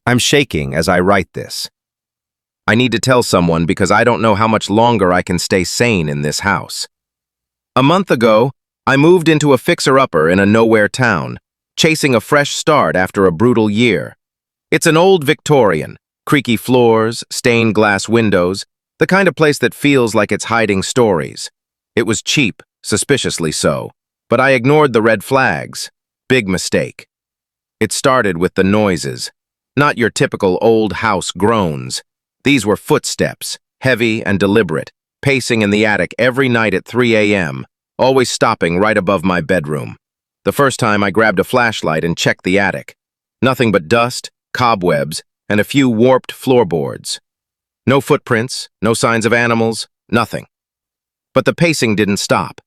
I'm shaking as I write this. I need to tell someone because I don't know how much longer I can stay sane in this house. A month ago, I moved into a fixer-upper in a nowhere town, chasing a fresh start after a brutal year. It's an old Victorian, creaky floors, stained glass windows, the kind of place that feels like it's hiding stories. It was cheap, suspiciously so, but I ignored the red flags. Big mistake. It started with the noises. Not your typical old house groans. These were footsteps, heavy and deliberate, pacing in the attic every night at 3 a.m., always stopping right above my bedroom. The first time I grabbed a flashlight and checked the attic. Nothing but dust, cobwebs, and a few warped floorboards. No footprints, no signs of animals, nothing. But the pacing didn't stop.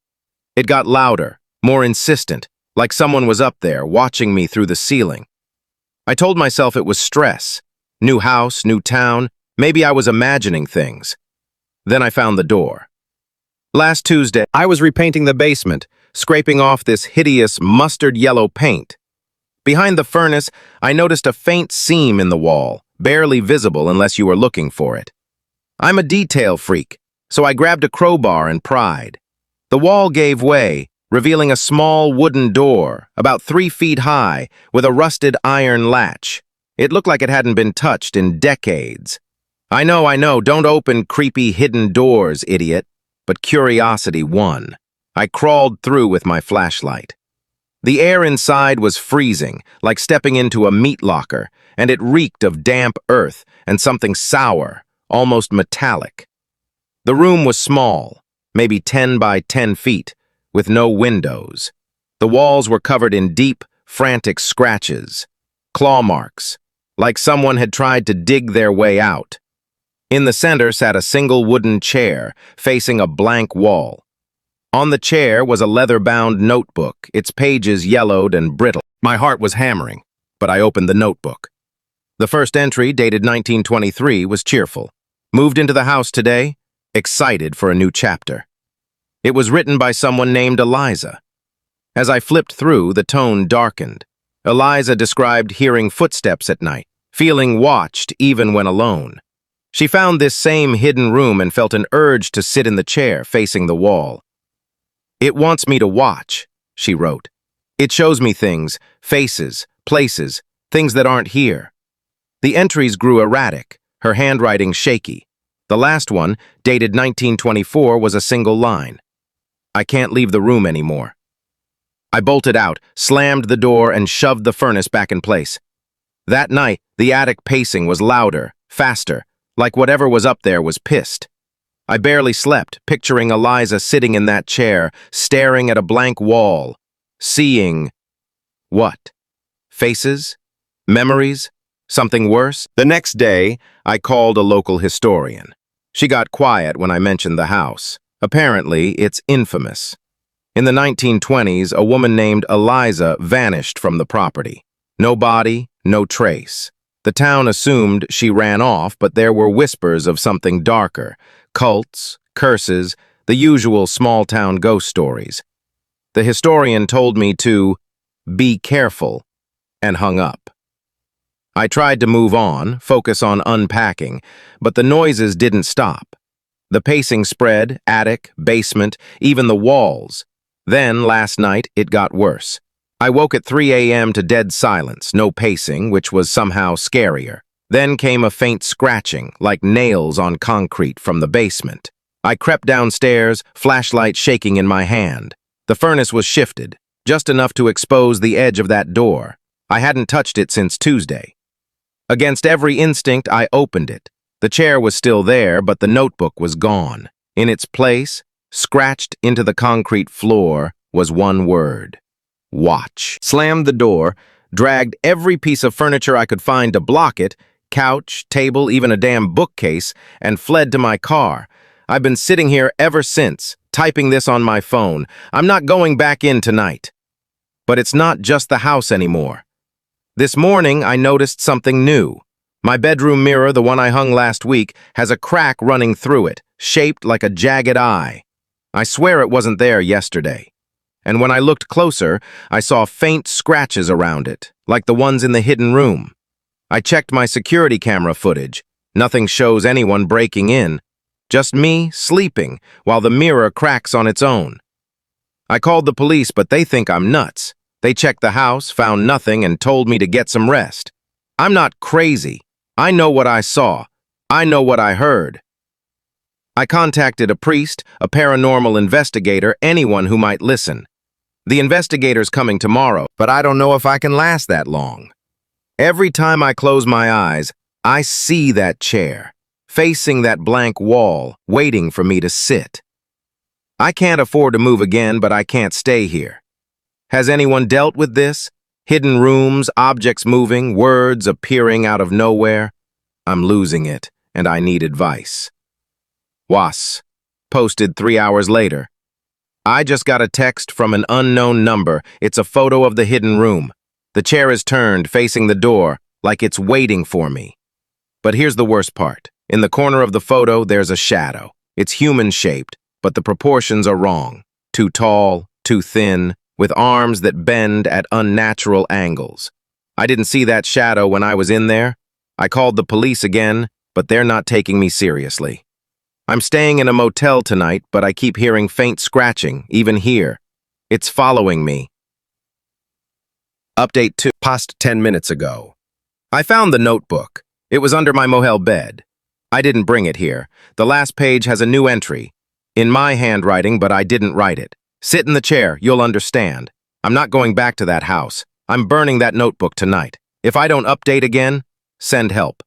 It got louder, more insistent, like someone was up there watching me through the ceiling. I told myself it was stress. New house, new town, maybe I was imagining things. Then I found the door. Last Tuesday, I was repainting the basement, scraping off this hideous mustard yellow paint. Behind the furnace, I noticed a faint seam in the wall, barely visible unless you were looking for it. I'm a detail freak, so I grabbed a crowbar and pried. The wall gave way, revealing a small wooden door, about 3 feet high, with a rusted iron latch. It looked like it hadn't been touched in decades. I know, don't open creepy hidden doors, idiot. But curiosity won. I crawled through with my flashlight. The air inside was freezing, like stepping into a meat locker, and it reeked of damp earth and something sour, almost metallic. The room was small, maybe 10 by 10 feet, with no windows. The walls were covered in deep, frantic scratches, claw marks, like someone had tried to dig their way out. In the center sat a single wooden chair, facing a blank wall. On the chair was a leather-bound notebook, its pages yellowed and brittle. My heart was hammering, but I opened the notebook. The first entry, dated 1923, was cheerful. Moved into the house today, excited for a new chapter. It was written by someone named Eliza. As I flipped through, the tone darkened. Eliza described hearing footsteps at night, feeling watched even when alone. She found this same hidden room and felt an urge to sit in the chair facing the wall. "It wants me to watch," she wrote. "It shows me things, faces, places, things that aren't here." The entries grew erratic, her handwriting shaky. The last one, dated 1924, was a single line. "I can't leave the room anymore." I bolted out, slammed the door, and shoved the furnace back in place. That night, the attic pacing was louder, faster, like whatever was up there was pissed. I barely slept, picturing Eliza sitting in that chair, staring at a blank wall, seeing... what? Faces? Memories? Something worse? The next day, I called a local historian. She got quiet when I mentioned the house. Apparently, it's infamous. In the 1920s, a woman named Eliza vanished from the property. No body, no trace. The town assumed she ran off, but there were whispers of something darker. Cults, curses, the usual small-town ghost stories. The historian told me to be careful, and hung up. I tried to move on, focus on unpacking, but the noises didn't stop. The pacing spread, attic, basement, even the walls. Then, last night, it got worse. I woke at 3 a.m. to dead silence, no pacing, which was somehow scarier. Then came a faint scratching, like nails on concrete from the basement. I crept downstairs, flashlight shaking in my hand. The furnace was shifted, just enough to expose the edge of that door. I hadn't touched it since Tuesday. Against every instinct, I opened it. The chair was still there, but the notebook was gone. In its place, scratched into the concrete floor, was one word. Watch. Slammed the door, dragged every piece of furniture I could find to block it, couch, table, even a damn bookcase, and fled to my car. I've been sitting here ever since, typing this on my phone. I'm not going back in tonight. But it's not just the house anymore. This morning, I noticed something new. My bedroom mirror, the one I hung last week, has a crack running through it, shaped like a jagged eye. I swear it wasn't there yesterday. And when I looked closer, I saw faint scratches around it, like the ones in the hidden room. I checked my security camera footage. Nothing shows anyone breaking in. Just me sleeping while the mirror cracks on its own. I called the police, but they think I'm nuts. They checked the house, found nothing, and told me to get some rest. I'm not crazy. I know what I saw. I know what I heard. I contacted a priest, a paranormal investigator, anyone who might listen. The investigator's coming tomorrow, but I don't know if I can last that long. Every time I close my eyes, I see that chair, facing that blank wall, waiting for me to sit. I can't afford to move again, but I can't stay here. Has anyone dealt with this? Hidden rooms, objects moving, words appearing out of nowhere? I'm losing it, and I need advice. Was. Posted 3 hours later. I just got a text from an unknown number. It's a photo of the hidden room. The chair is turned, facing the door, like it's waiting for me. But here's the worst part. In the corner of the photo, there's a shadow. It's human-shaped, but the proportions are wrong. Too tall, too thin, with arms that bend at unnatural angles. I didn't see that shadow when I was in there. I called the police again, but they're not taking me seriously. I'm staying in a motel tonight, but I keep hearing faint scratching, even here. It's following me. Update 2, past 10 minutes ago. I found the notebook. It was under my motel bed. I didn't bring it here. The last page has a new entry. In my handwriting, but I didn't write it. Sit in the chair, you'll understand. I'm not going back to that house. I'm burning that notebook tonight. If I don't update again, send help.